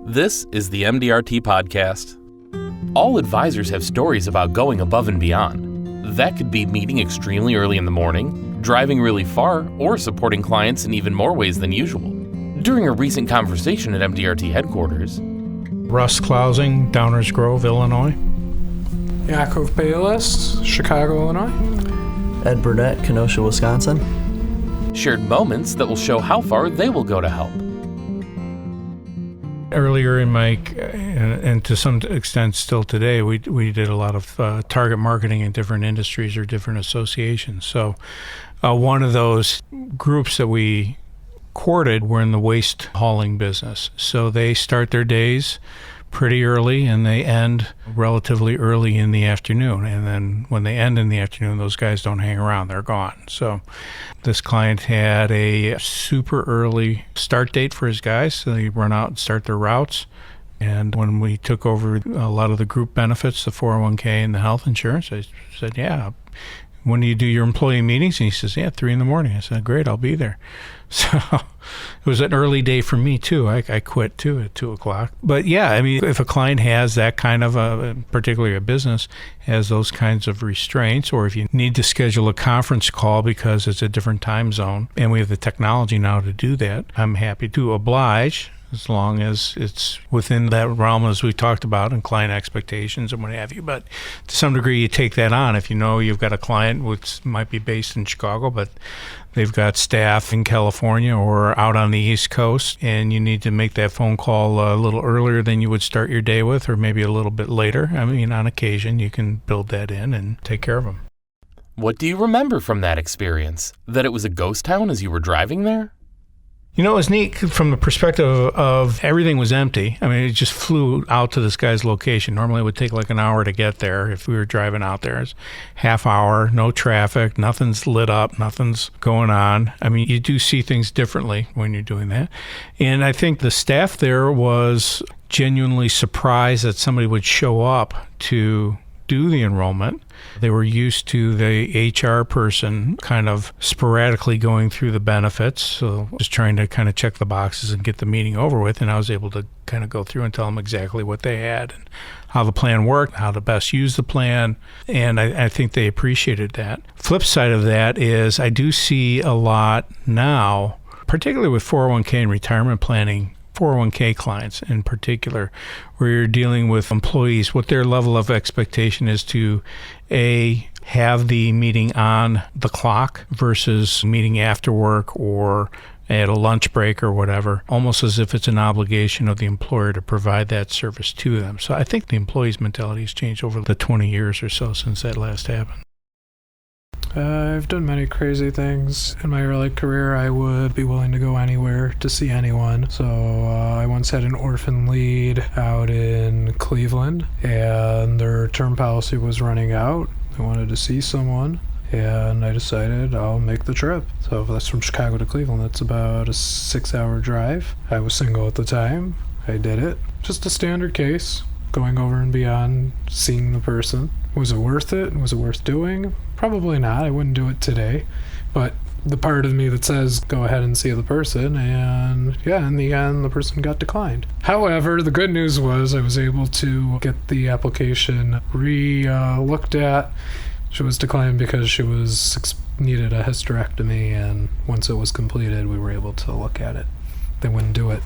This is the MDRT podcast. All advisors have stories about going above and beyond. That could be meeting extremely early in the morning, driving really far, or supporting clients in even more ways than usual. During a recent conversation at MDRT headquarters, Russ Clousing, Downers Grove, Illinois. Yakov, Baylis, Chicago, Illinois. Ed Burnett, Kenosha, Wisconsin. shared moments that will show how far they will go to help. Earlier in my, and to some extent still today, we did a lot of target marketing in different industries or different associations. So one of those groups that we courted were in the waste hauling business. So they start their days pretty early and they end relatively early in the afternoon. And then when they end in the afternoon, those guys don't hang around, they're gone. So this client had a super early start date for his guys. So they run out and start their routes. And when we took over a lot of the group benefits, the 401k and the health insurance, I said, yeah, when do you do your employee meetings? And he says, yeah, 3 a.m. I said, great, I'll be there. So it was an early day for me too. I quit too at 2:00. But yeah, I mean, if a client has that kind of particularly a business, has those kinds of restraints, or if you need to schedule a conference call because it's a different time zone, and we have the technology now to do that, I'm happy to oblige, as long as it's within that realm as we talked about and client expectations and what have you. But to some degree, you take that on. If you know you've got a client which might be based in Chicago, but they've got staff in California or out on the East Coast, and you need to make that phone call a little earlier than you would start your day with, or maybe a little bit later. I mean, on occasion, you can build that in and take care of them. What do you remember from that experience? That it was a ghost town as you were driving there? You know, it was neat from the perspective of everything was empty. I mean, it just flew out to this guy's location. Normally it would take like an hour to get there if we were driving out there. It's half hour, no traffic, nothing's lit up, nothing's going on. I mean, you do see things differently when you're doing that. And I think the staff there was genuinely surprised that somebody would show up to do the enrollment. They were used to the HR person kind of sporadically going through the benefits, so just trying to kind of check the boxes and get the meeting over with, and I was able to kind of go through and tell them exactly what they had and how the plan worked, how to best use the plan, and I think they appreciated that. Flip side of that is I do see a lot now, particularly with 401k and retirement planning, 401k clients in particular, where you're dealing with employees, what their level of expectation is to have the meeting on the clock versus meeting after work or at a lunch break or whatever, almost as if it's an obligation of the employer to provide that service to them. So I think the employee's mentality has changed over the 20 years or so since that last happened. I've done many crazy things. In my early career, I would be willing to go anywhere to see anyone. So I once had an orphan lead out in Cleveland, and their term policy was running out. They wanted to see someone, and I decided I'll make the trip. So that's from Chicago to Cleveland. That's about a 6-hour drive. I was single at the time. I did it. Just a standard case, going over and beyond seeing the person. Was it worth it? Was it worth doing? Probably not. I wouldn't do it today. But the part of me that says go ahead and see the person, and yeah, in the end, the person got declined. However, the good news was I was able to get the application looked at. She was declined because she needed a hysterectomy, and once it was completed, we were able to look at it. They wouldn't do it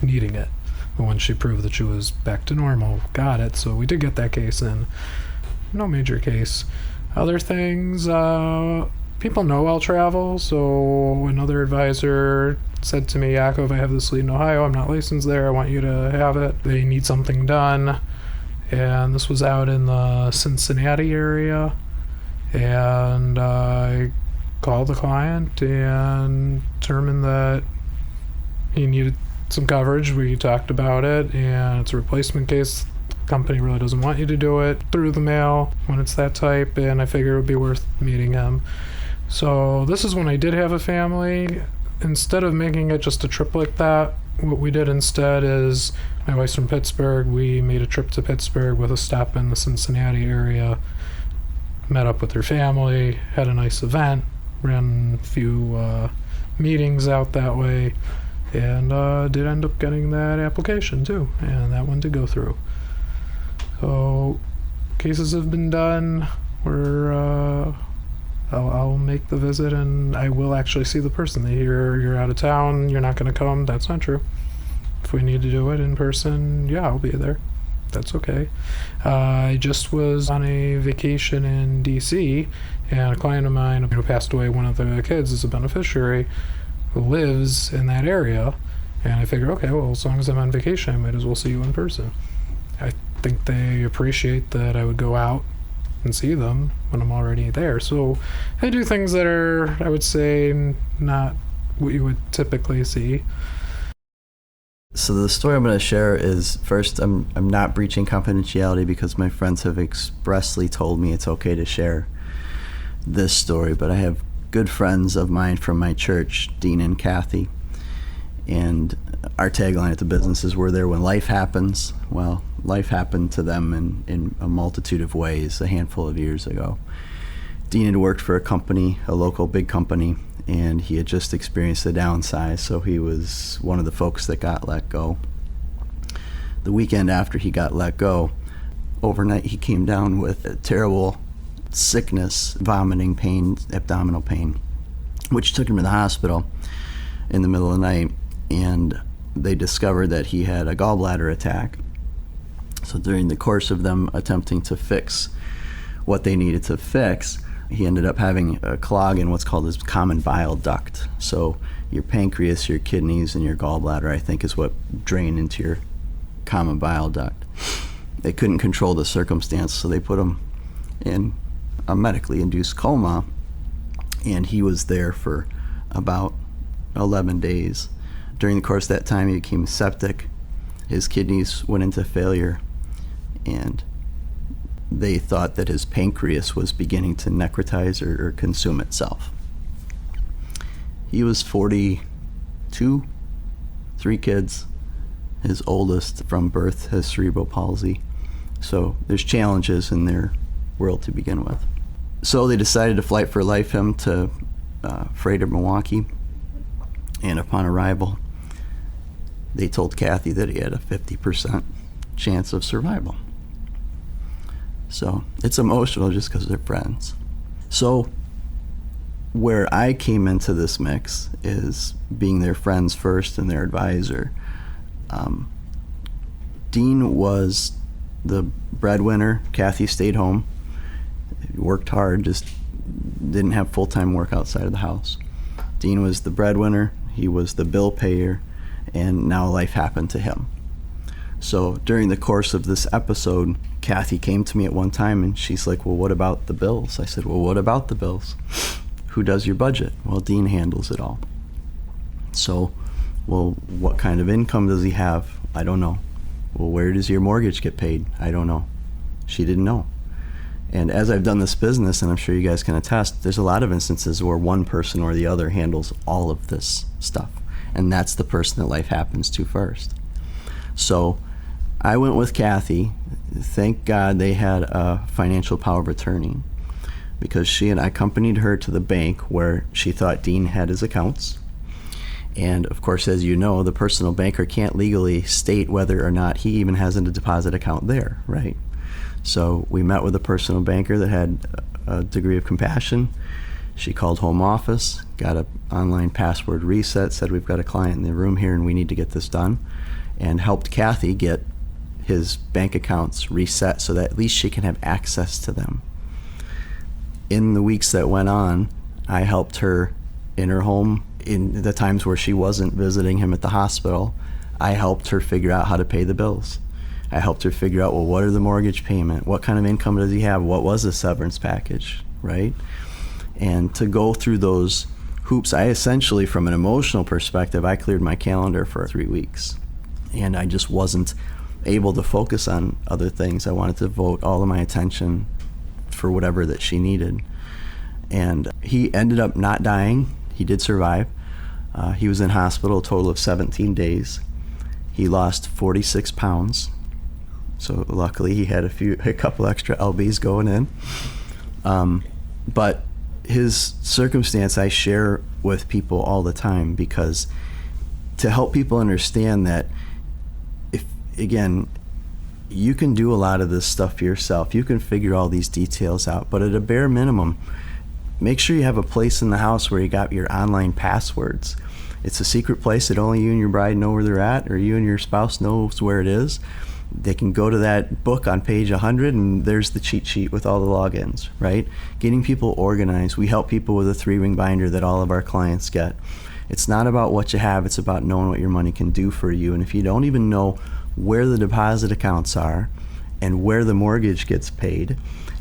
needing it. But when she proved that she was back to normal, got it. So we did get that case in. No major case. Other things, people know I'll travel, so another advisor said to me, Yakov, I have this lead in Ohio, I'm not licensed there, I want you to have it. They need something done. And this was out in the Cincinnati area. And I called the client and determined that he needed some coverage. We talked about it, and it's a replacement case. Company really doesn't want you to do it through the mail when it's that type, and I figured it would be worth meeting him. So this is when I did have a family. Instead of making it just a trip like that, what we did instead is, my wife's from Pittsburgh, we made a trip to Pittsburgh with a stop in the Cincinnati area, met up with her family, had a nice event, ran a few meetings out that way, and did end up getting that application too, and that one did go through. So cases have been done where I'll make the visit and I will actually see the person. They hear you're out of town, you're not going to come. That's not true. If we need to do it in person, yeah, I'll be there. That's okay. I just was on a vacation in DC, and a client of mine who passed away, one of the kids is a beneficiary who lives in that area, and I figured, okay, well, as long as I'm on vacation, I might as well see you in person. I think they appreciate that I would go out and see them when I'm already there. So I do things that are, I would say, not what you would typically see. So the story I'm going to share is, first, I'm not breaching confidentiality because my friends have expressly told me it's okay to share this story, but I have good friends of mine from my church, Dean and Kathy, and our tagline at the business is, we're there when life happens. Well, life happened to them in a multitude of ways a handful of years ago. Dean had worked for a company, a local big company, and he had just experienced a downsize, so he was one of the folks that got let go. The weekend after he got let go, overnight he came down with a terrible sickness, vomiting pain, abdominal pain, which took him to the hospital in the middle of the night, and they discovered that he had a gallbladder attack. So during the course of them attempting to fix what they needed to fix, he ended up having a clog in what's called his common bile duct. So your pancreas, your kidneys, and your gallbladder, I think, is what drain into your common bile duct. They couldn't control the circumstance, so they put him in a medically induced coma, and he was there for about 11 days. During the course of that time, he became septic. His kidneys went into failure, and they thought that his pancreas was beginning to necrotize or consume itself. He was 42, 3 kids. His oldest from birth has cerebral palsy. So there's challenges in their world to begin with. So they decided to flight for life him to Freighter, Milwaukee. And upon arrival, they told Kathy that he had a 50% chance of survival. So it's emotional just because they're friends. So where I came into this mix is being their friends first and their advisor. Dean was the breadwinner. Kathy stayed home, worked hard, just didn't have full-time work outside of the house. Dean was the breadwinner, he was the bill payer, and now life happened to him. So during the course of this episode, Kathy came to me at one time and she's like, well, what about the bills? I said, well, what about the bills? Who does your budget? Well, Dean handles it all. So, well, what kind of income does he have? I don't know. Well, where does your mortgage get paid? I don't know. She didn't know. And as I've done this business, and I'm sure you guys can attest, there's a lot of instances where one person or the other handles all of this stuff. And that's the person that life happens to first. So I went with Kathy. Thank God they had a financial power of attorney, because she and I accompanied her to the bank where she thought Dean had his accounts. And of course, as you know, the personal banker can't legally state whether or not he even has a deposit account there, right? So we met with a personal banker that had a degree of compassion. She called home office, got an online password reset, said we've got a client in the room here and we need to get this done, and helped Kathy get his bank accounts reset so that at least she can have access to them. In the weeks that went on, I helped her in her home. In the times where she wasn't visiting him at the hospital, I helped her figure out how to pay the bills. I helped her figure out, well, what are the mortgage payment? What kind of income does he have? What was the severance package, right? And to go through those hoops, I essentially, from an emotional perspective, I cleared my calendar for 3 weeks. And I just wasn't able to focus on other things. I wanted to devote all of my attention for whatever that she needed. And he ended up not dying. He did survive. He was in hospital a total of 17 days. He lost 46 pounds. So luckily he had a couple extra lbs going in. But his circumstance I share with people all the time, because to help people understand that if, again, you can do a lot of this stuff yourself. You can figure all these details out, but at a bare minimum, make sure you have a place in the house where you got your online passwords. It's a secret place that only you and your bride know where they're at, or you and your spouse knows where it is. They can go to that book on page 100 and there's the cheat sheet with all the logins, right? Getting people organized. We help people with a 3-ring binder that all of our clients get. It's not about what you have, it's about knowing what your money can do for you. And if you don't even know where the deposit accounts are and where the mortgage gets paid,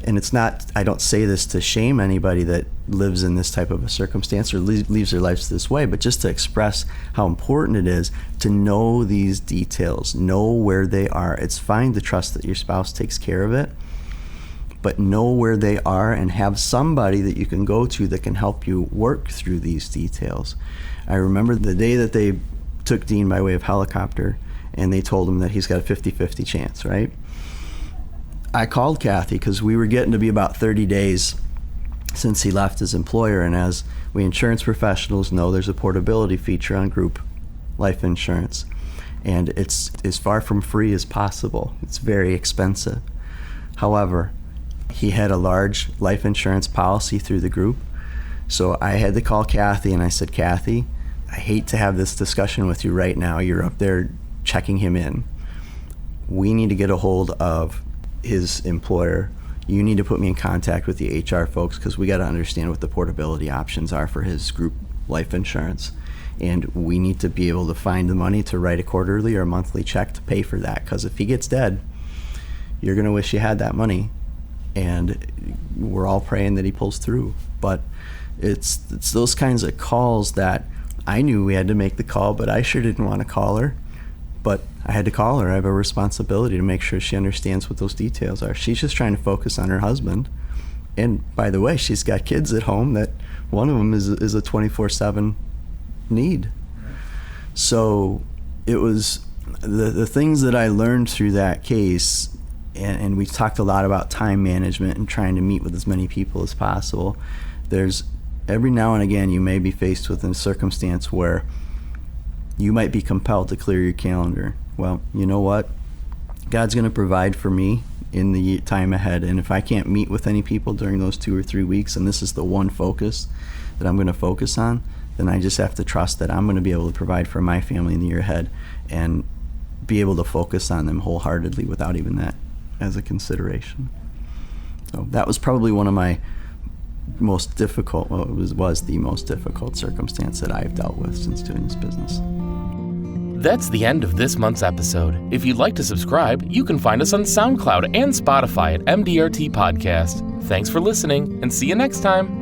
and it's not, I don't say this to shame anybody that lives in this type of a circumstance or leaves their lives this way, but just to express how important it is to know these details, know where they are. It's fine to trust that your spouse takes care of it, but know where they are and have somebody that you can go to that can help you work through these details. I remember the day that they took Dean by way of helicopter and they told him that he's got a 50-50 chance, right? I called Kathy because we were getting to be about 30 days since he left his employer, and as we insurance professionals know, there's a portability feature on group life insurance, and it's as far from free as possible. It's very expensive. However, he had a large life insurance policy through the group, so I had to call Kathy and I said, Kathy, I hate to have this discussion with you right now. You're up there checking him in. We need to get a hold of his employer. You need to put me in contact with the HR folks because we got to understand what the portability options are for his group life insurance. And we need to be able to find the money to write a quarterly or monthly check to pay for that, because if he gets dead, you're going to wish you had that money. And we're all praying that he pulls through. But it's those kinds of calls that I knew we had to make the call, but I sure didn't want to call her. But I had to call her. I have a responsibility to make sure she understands what those details are. She's just trying to focus on her husband. And by the way, she's got kids at home that one of them is a 24/7 need. So it was the things that I learned through that case, and we talked a lot about time management and trying to meet with as many people as possible. There's every now and again you may be faced with a circumstance where you might be compelled to clear your calendar. Well, you know what? God's going to provide for me in the time ahead. And if I can't meet with any people during those 2 or 3 weeks, and this is the one focus that I'm going to focus on, then I just have to trust that I'm going to be able to provide for my family in the year ahead and be able to focus on them wholeheartedly without even that as a consideration. So that was probably one of my most difficult, well, it was the most difficult circumstance that I've dealt with since doing this business. That's the end of this month's episode. If you'd like to subscribe, you can find us on SoundCloud and Spotify at MDRT Podcast. Thanks for listening, and see you next time.